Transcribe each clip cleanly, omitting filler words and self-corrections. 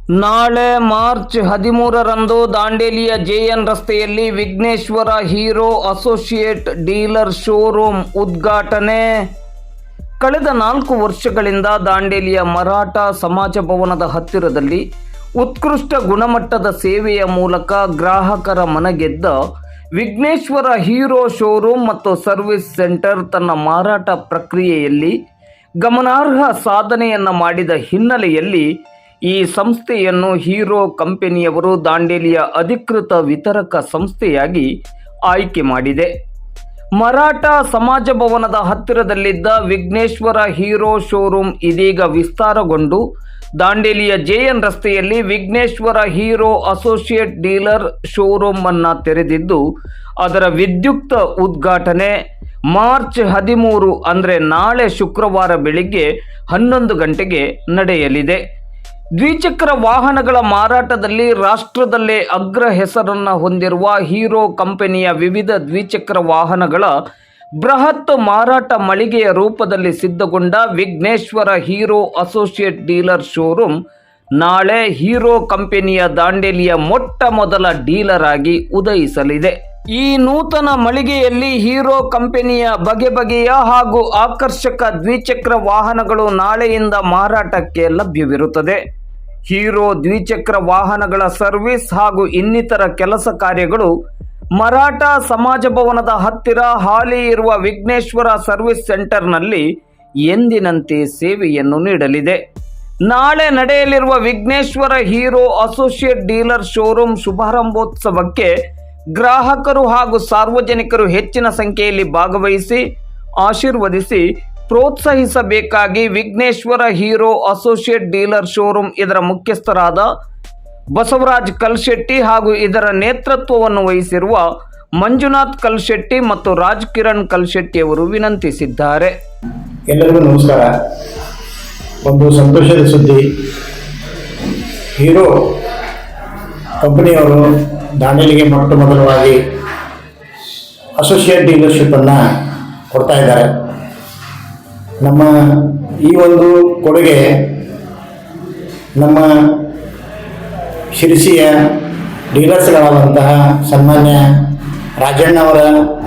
ನಾಳೆ March 13ರಂದು ದಾಂಡೇಲಿಯ JN ರಸ್ತೆಯಲ್ಲಿ Vighneshwara Hero associate dealer showroom ಉದ್ಘಾಟನೆ. ಕಳೆದ 4 ವರ್ಷಗಳಿಂದ ದಾಂಡೇಲಿಯ ಮರಾಠ ಸಮಾಜ ಭವನದ ಹತ್ತಿರದಲ್ಲಿ ಉತ್ಕೃಷ್ಟ ಗುಣಮಟ್ಟದ ಸೇವೆಯ ಮೂಲಕ ಗ್ರಾಹಕರ ಮನಗೆದ್ದ ವಿಘ್ನೇಶ್ವರ ಹೀರೋ ಶೋರೂಮ್ ಮತ್ತು ಸರ್ವಿಸ್ ಸೆಂಟರ್ ತನ್ನ ಮಾರಾಟ ಪ್ರಕ್ರಿಯೆಯಲ್ಲಿ ಗಮನಾರ್ಹ ಸಾಧನೆಯನ್ನು ಮಾಡಿದ ಹಿನ್ನೆಲೆಯಲ್ಲಿ ಈ ಸಂಸ್ಥೆಯನ್ನು ಹೀರೋ ಕಂಪನಿಯವರು ದಾಂಡೇಲಿಯ ಅಧಿಕೃತ ವಿತರಕ ಸಂಸ್ಥೆಯಾಗಿ ಆಯ್ಕೆ ಮಾಡಿದೆ. ಮರಾಠ ಸಮಾಜ ಭವನದ ಹತ್ತಿರದಲ್ಲಿದ್ದ ವಿಘ್ನೇಶ್ವರ ಹೀರೋ ಶೋರೂಮ್ ಇದೀಗ ವಿಸ್ತಾರಗೊಂಡು ದಾಂಡೇಲಿಯ ಜೆಎನ್ ರಸ್ತೆಯಲ್ಲಿ Vighneshwara Hero associate dealer showroom ಅನ್ನು ತೆರೆದಿದ್ದು, ಅದರ ವಿದ್ಯುಕ್ತ ಉದ್ಘಾಟನೆ ಮಾರ್ಚ್ 13 ಅಂದರೆ ನಾಳೆ ಶುಕ್ರವಾರ ಬೆಳಿಗ್ಗೆ 11 ಗಂಟೆಗೆ ನಡೆಯಲಿದೆ. ದ್ವಿಚಕ್ರ ವಾಹನಗಳ ಮಾರಾಟದಲ್ಲಿ ರಾಷ್ಟ್ರದಲ್ಲೇ ಅಗ್ರ ಹೆಸರನ್ನು ಹೊಂದಿರುವ ಹೀರೋ ಕಂಪನಿಯ ವಿವಿಧ ದ್ವಿಚಕ್ರ ವಾಹನಗಳ ಬೃಹತ್ ಮಾರಾಟ ಮಳಿಗೆಯ ರೂಪದಲ್ಲಿ ಸಿದ್ಧಗೊಂಡ Vighneshwara Hero associate dealer showroom ನಾಳೆ ಹೀರೋ ಕಂಪನಿಯ ದಾಂಡೇಲಿಯ ಮೊಟ್ಟ ಮೊದಲ ಡೀಲರ್ ಆಗಿ ಉದಯಿಸಲಿದೆ. ಈ ನೂತನ ಮಳಿಗೆಯಲ್ಲಿ ಹೀರೋ ಕಂಪನಿಯ ಬಗೆ ಬಗೆಯ ಹಾಗೂ ಆಕರ್ಷಕ ದ್ವಿಚಕ್ರ ವಾಹನಗಳು ನಾಳೆಯಿಂದ ಮಾರಾಟಕ್ಕೆ ಲಭ್ಯವಿರುತ್ತದೆ. ಹೀರೋ ದ್ವಿಚಕ್ರ ವಾಹನಗಳ ಸರ್ವಿಸ್ ಹಾಗೂ ಇನ್ನಿತರ ಕೆಲಸ ಕಾರ್ಯಗಳು ಮರಾಠ ಸಮಾಜ ಭವನದ ಹತ್ತಿರ ಹಾಲಿ ಇರುವ ವಿಘ್ನೇಶ್ವರ ಸರ್ವಿಸ್ ಸೆಂಟರ್ನಲ್ಲಿ ಎಂದಿನಂತೆ ಸೇವೆಯನ್ನು ನೀಡಲಿದೆ. ನಾಳೆ ನಡೆಯಲಿರುವ Vighneshwara Hero associate dealer showroom ಶುಭಾರಂಭೋತ್ಸವಕ್ಕೆ ಗ್ರಾಹಕರು ಹಾಗೂ ಸಾರ್ವಜನಿಕರು ಹೆಚ್ಚಿನ ಸಂಖ್ಯೆಯಲ್ಲಿ ಭಾಗವಹಿಸಿ ಆಶೀರ್ವದಿಸಿ ಪ್ರೋತ್ಸಾಹಿಸಬೇಕಾಗಿ Vighneshwara Hero associate dealer showroom ಇದರ ಮುಖ್ಯಸ್ಥರಾದ ಬಸವರಾಜ್ ಕಲ್ಶೆಟ್ಟಿ ಹಾಗೂ ಇದರ ನೇತೃತ್ವವನ್ನು ವಹಿಸಿರುವ ಮಂಜುನಾಥ್ ಕಲ್ಶೆಟ್ಟಿ ಮತ್ತು ರಾಜ್ ಕಿರಣ್ ಕಲ್ಶೆಟ್ಟಿ ಅವರು ವಿನಂತಿಸಿದ್ದಾರೆ. ಎಲ್ಲರಿಗೂ ನಮಸ್ಕಾರ. ಒಂದು ಸಂತೋಷದ ಸುದ್ದಿ, ಹೀರೋ ಕಂಪನಿಯವರು ದಾಂಡೇಲಿಗೆ ಮೊಟ್ಟ ಮೊದಲವಾಗಿ ಅಸೋಸಿಯೇಟ್ ಡೀಲರ್ಶಿಪ್ಪನ್ನು ಕೊಡ್ತಾ ಇದ್ದಾರೆ. ನಮ್ಮ ಈ ಒಂದು ಕೊಡುಗೆ ನಮ್ಮ ಶಿರಸಿಯ ಡೀಲರ್ಸ್ಗಳಾದಂತಹ ಸನ್ಮಾನ್ಯ ರಾಜಣ್ಣವರ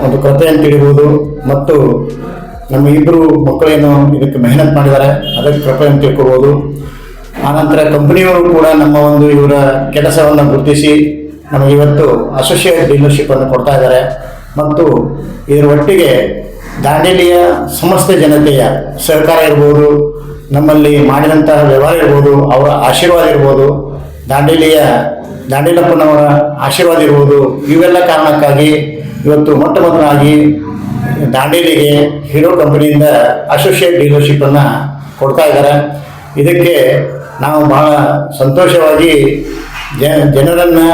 ಒಂದು ಕೃಪೆ ಅಂತ ತಿಳಿಬೋದು, ಮತ್ತು ನಮ್ಮ ಇಬ್ಬರು ಮಕ್ಕಳೇನು ಇದಕ್ಕೆ ಮೆಹನತ್ ಮಾಡಿದ್ದಾರೆ ಅದಕ್ಕೆ ಕೃಪೆ ಅಂತ ತಿಳ್ಕೊಬೋದು. ಆನಂತರ ಕಂಪನಿಯವರು ಕೂಡ ನಮ್ಮ ಒಂದು ಇವರ ಕೆಲಸವನ್ನು ಗುರುತಿಸಿ ನಮಗೆ ಇವತ್ತು ಅಸೋಸಿಯೇಟ್ ಡೀಲರ್ಶಿಪ್ಪನ್ನು ಕೊಡ್ತಾ ಇದ್ದಾರೆ. ಮತ್ತು ಇದರ ಒಟ್ಟಿಗೆ ದಾಂಡೇಲಿಯ ಸಮಸ್ತ ಜನತೆಯ ಸಹಕಾರ ಇರ್ಬೋದು, ನಮ್ಮಲ್ಲಿ ಮಾಡಿದಂತಹ ವ್ಯವಹಾರ ಇರ್ಬೋದು, ಅವರ ಆಶೀರ್ವಾದ ಇರ್ಬೋದು, ದಾಂಡೇಲಪ್ಪನವರ ಆಶೀರ್ವಾದ ಇರ್ಬೋದು, ಇವೆಲ್ಲ ಕಾರಣಕ್ಕಾಗಿ ಇವತ್ತು ಮೊಟ್ಟ ಮೊದಲಾಗಿ ದಾಂಡೇಲಿಗೆ ಹೀರೋ ಕಂಪನಿಯಿಂದ ಅಸೋಸಿಯೇಟ್ ಡೀಲರ್ಶಿಪ್ಪನ್ನು ಕೊಡ್ತಾ ಇದ್ದಾರೆ. ಇದಕ್ಕೆ ನಾವು ಬಹಳ ಸಂತೋಷವಾಗಿ ಜನರನ್ನು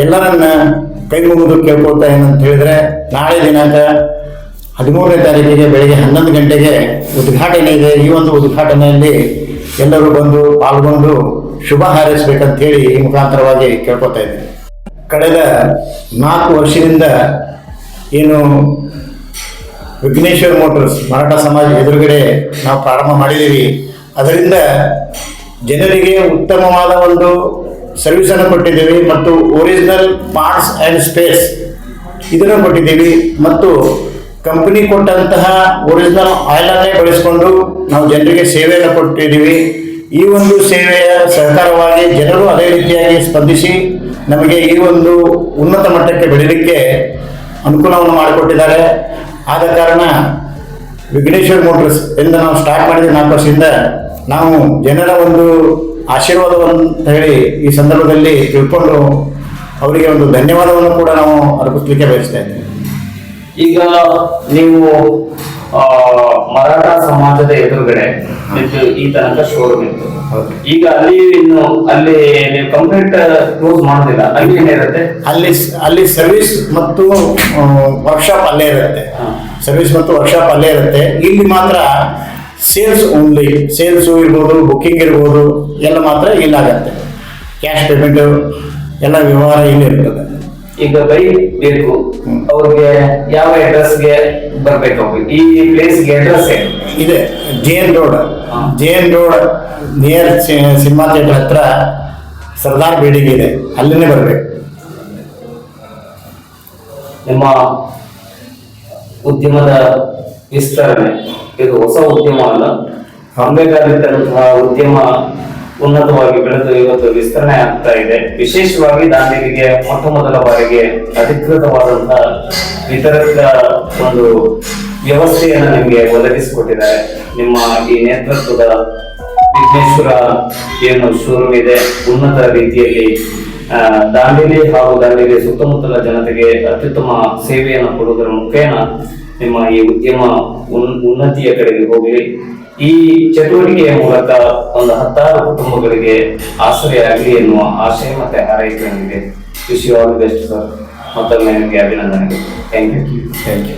ಎಲ್ಲರನ್ನ ಕೈ ಮುಗಿದು ಕೇಳ್ಕೊಳ್ತಾ ಏನಂತ ಹೇಳಿದರೆ, ನಾಳೆ ದಿನಾಂಕ 13ನೇ ತಾರೀಕಿಗೆ ಬೆಳಗ್ಗೆ 11 ಗಂಟೆಗೆ ಉದ್ಘಾಟನೆ ಇದೆ. ಈ ಒಂದು ಉದ್ಘಾಟನೆಯಲ್ಲಿ ಎಲ್ಲರೂ ಬಂದು ಪಾಲ್ಗೊಂಡು ಶುಭ ಹಾರೈಸಬೇಕಂತೇಳಿ ಈ ಮುಖಾಂತರವಾಗಿ ಕೇಳ್ಕೊತಾ ಇದ್ದೀನಿ. ಕಳೆದ 4 ವರ್ಷದಿಂದ ಏನು ವಿಘ್ನೇಶ್ವರ ಮೋಟರ್ಸ್ ಮರಾಠ ಸಮಾಜ ಎದುರುಗಡೆ ನಾವು ಪ್ರಾರಂಭ ಮಾಡಿದ್ದೀವಿ, ಅದರಿಂದ ಜನರಿಗೆ ಉತ್ತಮವಾದ ಒಂದು ಸರ್ವಿಸನ್ನು ಕೊಟ್ಟಿದ್ದೀವಿ ಮತ್ತು ಒರಿಜಿನಲ್ ಪಾರ್ಟ್ಸ್ ಆ್ಯಂಡ್ ಸ್ಪೇಸ್ ಇದನ್ನು ಕೊಟ್ಟಿದ್ದೀವಿ. ಮತ್ತು ಕಂಪನಿ ಕೊಟ್ಟಂತಹ ಒರಿಜಿನಲ್ ಆಯಿಲನ್ನೇ ಬಳಸಿಕೊಂಡು ನಾವು ಜನರಿಗೆ ಸೇವೆಯನ್ನು ಕೊಟ್ಟಿದ್ದೀವಿ. ಈ ಒಂದು ಸೇವೆಯ ಸಹಕಾರವಾಗಿ ಜನರು ಅದೇ ರೀತಿಯಾಗಿ ಸ್ಪಂದಿಸಿ ನಮಗೆ ಈ ಒಂದು ಉನ್ನತ ಮಟ್ಟಕ್ಕೆ ಬೆಳೀಲಿಕ್ಕೆ ಅನುಕೂಲವನ್ನು ಮಾಡಿಕೊಟ್ಟಿದ್ದಾರೆ. ಆದ ಕಾರಣ ವಿಘ್ನೇಶ್ವರ ಮೋಟರ್ಸ್ ಎಂದು ನಾವು ಸ್ಟಾರ್ಟ್ ಮಾಡಿದ 4 ವರ್ಷದಿಂದ ನಾವು ಜನರ ಒಂದು ಆಶೀರ್ವಾದವನ್ನು ಹೇಳಿ ಈ ಸಂದರ್ಭದಲ್ಲಿ ತಿಳ್ಕೊಂಡು ಅವರಿಗೆ ಒಂದು ಧನ್ಯವಾದವನ್ನು ಕೂಡ ನಾವು ಅರ್ಪಿಸಲಿಕ್ಕೆ ಬಯಸ್ತಾ ಇದ್ದೇವೆ. ಈಗ ನೀವು ಮರಾಠ ಸಮಾಜದ ಎದುರುಗಡೆ ಈ ತನಕ ಶೋರೂಮ್ ಇತ್ತು, ಈಗ ಅಲ್ಲಿ ಕಂಪ್ಲೀಟ್ ಕ್ಲೋಸ್ ಮಾಡೋದಿಲ್ಲ, ಅಲ್ಲಿ ಏನಿರುತ್ತೆ ಅಲ್ಲಿ ಸರ್ವಿಸ್ ಮತ್ತು ವರ್ಕ್ಶಾಪ್ ಅಲ್ಲೇ ಇರುತ್ತೆ. ಸರ್ವಿಸ್ ಮತ್ತು ವರ್ಕ್ಶಾಪ್ ಅಲ್ಲೇ ಇರುತ್ತೆ. ಇಲ್ಲಿ ಮಾತ್ರ ಸೇಲ್ಸ್ ಓನ್ಲಿ, ಸೇಲ್ಸು ಇರ್ಬೋದು, ಬುಕ್ಕಿಂಗ್ ಇರ್ಬೋದು, ಎಲ್ಲ ಮಾತ್ರ ಇಲ್ಲಾಗತ್ತೆ. ಕ್ಯಾಶ್ ಪೇಮೆಂಟು ಎಲ್ಲ ವ್ಯವಹಾರ ಇಲ್ಲಿರ್ತದೆ. ಈಗ ಬೈಕ್ ಬೇಕು ಅವ್ರಿಗೆ ಯಾವ ಅಡ್ರೆಸ್ಗೆ ಬರ್ಬೇಕು? ಈ ಪ್ಲೇಸ್ಗೆ ಅಡ್ರೆಸ್ ಇದೆ, J N road near cinema theatre ಹತ್ರ ಸರ್ದಾರ್ ಬಿಲ್ಡಿಂಗ್ ಇದೆ, ಅಲ್ಲಿನೇ ಬರಬೇಕು. ನಿಮ್ಮ ಉದ್ಯಮದ ವಿಸ್ತರಣೆ ಇದು ಹೊಸ ಉದ್ಯಮ ಅಲ್ಲ, ಹಂಬೇಕಾದಂತಹ ಉದ್ಯಮ ಉನ್ನತವಾಗಿ ಬೆಳೆದು ಇವತ್ತು ವಿಸ್ತರಣೆ ಆಗ್ತಾ ಇದೆ. ವಿಶೇಷವಾಗಿ ದಾಂಡೇಲಿಗೆ ಮೊಟ್ಟ ಮೊದಲ ಬಾರಿಗೆ ಅಧಿಕೃತವಾದಂತಹ ವಿತರಕ ಒಂದು ವ್ಯವಸ್ಥೆಯನ್ನು ನಿಮಗೆ ಒದಗಿಸಿಕೊಟ್ಟಿದ್ದಾರೆ. ನಿಮ್ಮ ಈ ನೇತೃತ್ವದ ವಿಘ್ನೇಶ್ವರ ಏನು ಶೋರೂಮ್ ಇದೆ, ಉನ್ನತ ರೀತಿಯಲ್ಲಿ ದಾಂಡೇಲಿ ಹಾಗೂ ದಾಂಡೇಲಿ ಸುತ್ತಮುತ್ತಲ ಜನತೆಗೆ ಅತ್ಯುತ್ತಮ ಸೇವೆಯನ್ನು ಕೊಡುವುದರ ಮುಖೇನ ನಿಮ್ಮ ಈ ಉದ್ಯಮ ಉನ್ನತಿಯ ಕಡೆಗೆ ಹೋಗಲಿ. ಈ ಚಟುವಟಿಕೆಯ ಮೂಲಕ ಒಂದು 10 ಕುಟುಂಬಗಳಿಗೆ ಆಶ್ರಯ ಆಗಲಿ ಎನ್ನುವ ಆಶಯ ಮತ್ತೆ ಹಾರೈಕೆ ನನಗೆ. Wish you all the best sir. ಮತ್ತೊಮ್ಮೆ ನಿಮಗೆ ಅಭಿನಂದನೆಗಳು. Thank you.